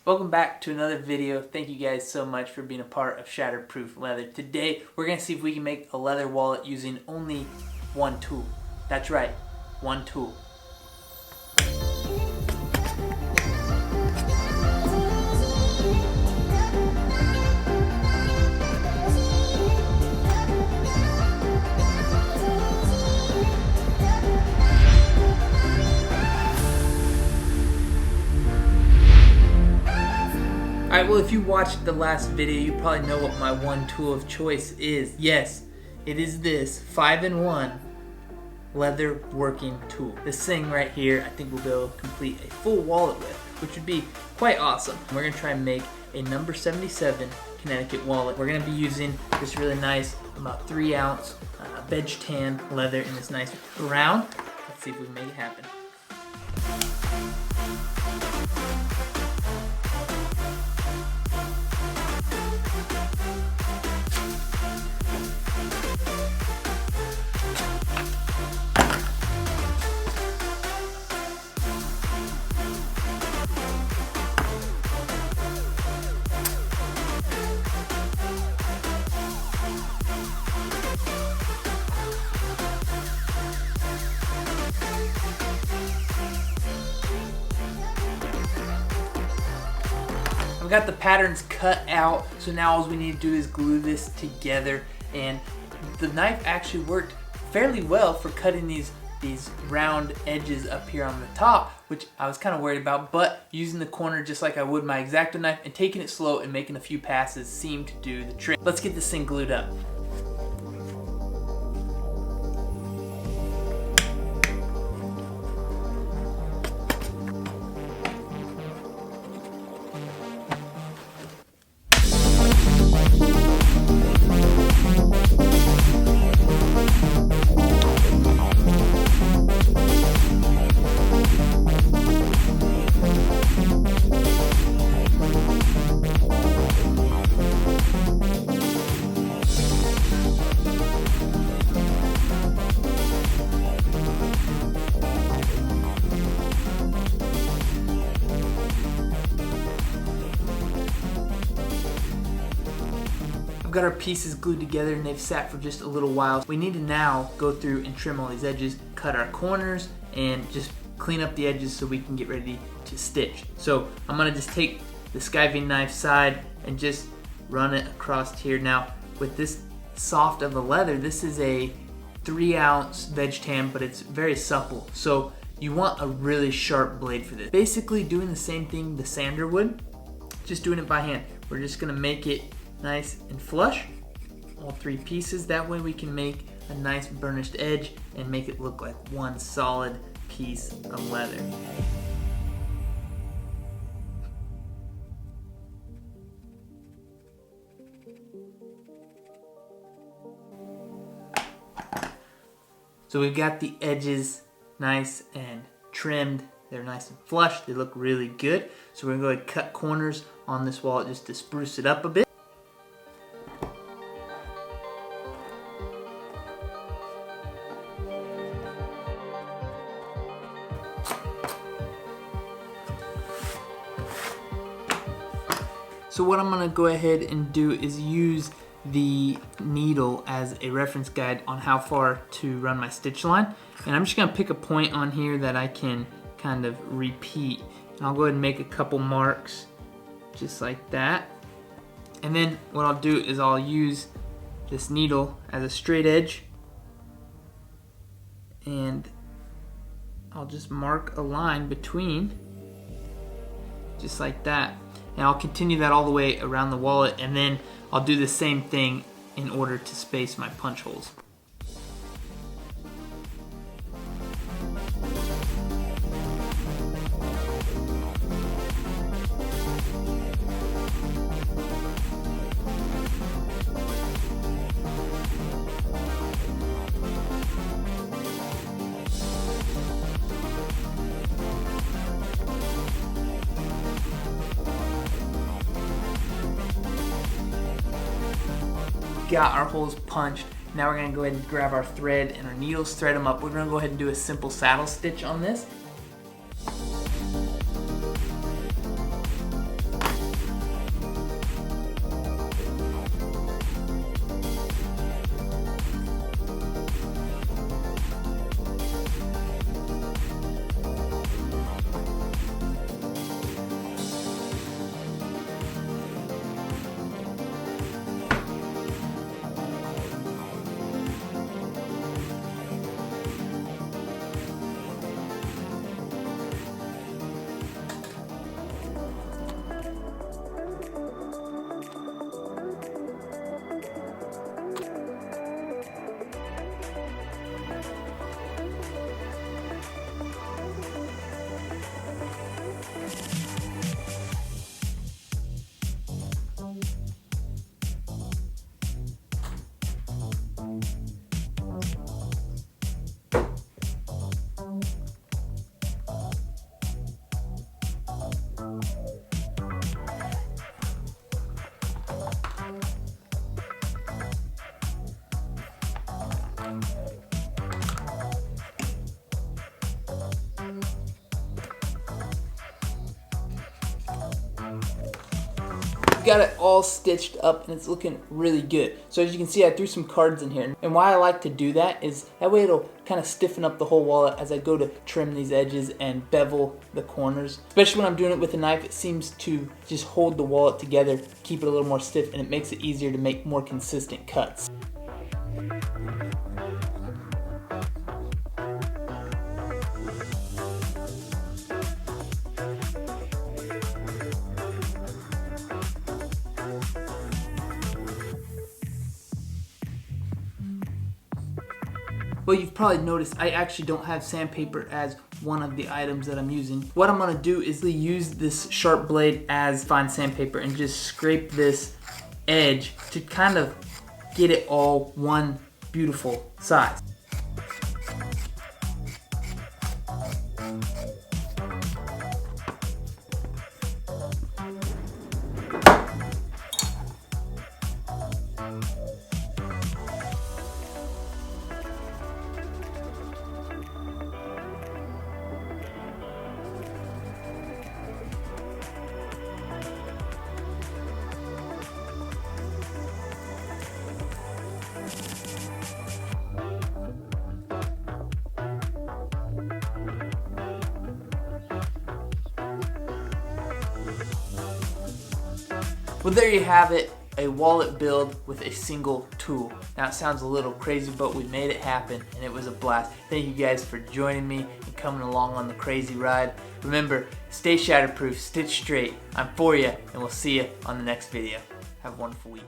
Welcome back to another video. Thank you guys so much for being a part of Shatterproof Leather. Today we're going to see if we can make a leather wallet using only one tool. That's right, one tool. Alright, well if you watched the last video, you probably know what my one tool of choice is. Yes, it is this 5-in-1 leather working tool. This thing right here, I think we'll be able to complete a full wallet with, which would be quite awesome. We're going to try and make a number 77 Connecticut wallet. We're going to be using this really nice, about 3-ounce veg tan leather in this nice brown. Let's see if we can make it happen. I've got the patterns cut out, so now all we need to do is glue this together, and the knife actually worked fairly well for cutting these round edges up here on the top, which I was kind of worried about, but using the corner just like I would my X-Acto knife and taking it slow and making a few passes seemed to do the trick. Let's get this thing glued up. We've got our pieces glued together and they've sat for just a little while. We need to now go through and trim all these edges, cut our corners, and just clean up the edges so we can get ready to stitch. So I'm gonna just take the skiving knife side and just run it across here. Now with this soft of a leather, this is a 3-ounce veg tan, but it's very supple. So you want a really sharp blade for this. Basically doing the same thing the sander would, just doing it by hand. We're just gonna make it nice and flush, all 3 pieces. That way we can make a nice burnished edge and make it look like one solid piece of leather. So we've got the edges nice and trimmed. They're nice and flush. They look really good. So we're gonna go ahead and cut corners on this wallet just to spruce it up a bit. So what I'm gonna go ahead and do is use the needle as a reference guide on how far to run my stitch line. And I'm just gonna pick a point on here that I can kind of repeat. And I'll go ahead and make a couple marks just like that. And then what I'll do is I'll use this needle as a straight edge and I'll just mark a line between just like that. And I'll continue that all the way around the wallet, and then I'll do the same thing in order to space my punch holes. got our holes punched. Now we're gonna go ahead and grab our thread and our needles, thread them up. We're gonna go ahead and do a simple saddle stitch on this. We've got it all stitched up and it's looking really good. So as you can see, I threw some cards in here. And why I like to do that is that way it'll kind of stiffen up the whole wallet as I go to trim these edges and bevel the corners. Especially when I'm doing it with a knife, it seems to just hold the wallet together, keep it a little more stiff, and it makes it easier to make more consistent cuts. Well, you've probably noticed I actually don't have sandpaper as one of the items that I'm using. What I'm gonna do is use this sharp blade as fine sandpaper and just scrape this edge to kind of get it all one beautiful size. Well, there you have it, a wallet build with a single tool. Now it sounds a little crazy, but we made it happen and it was a blast. Thank you guys for joining me and coming along on the crazy ride. Remember, stay shatterproof, stitch straight. I'm for you, and we'll see you on the next video. Have a wonderful week.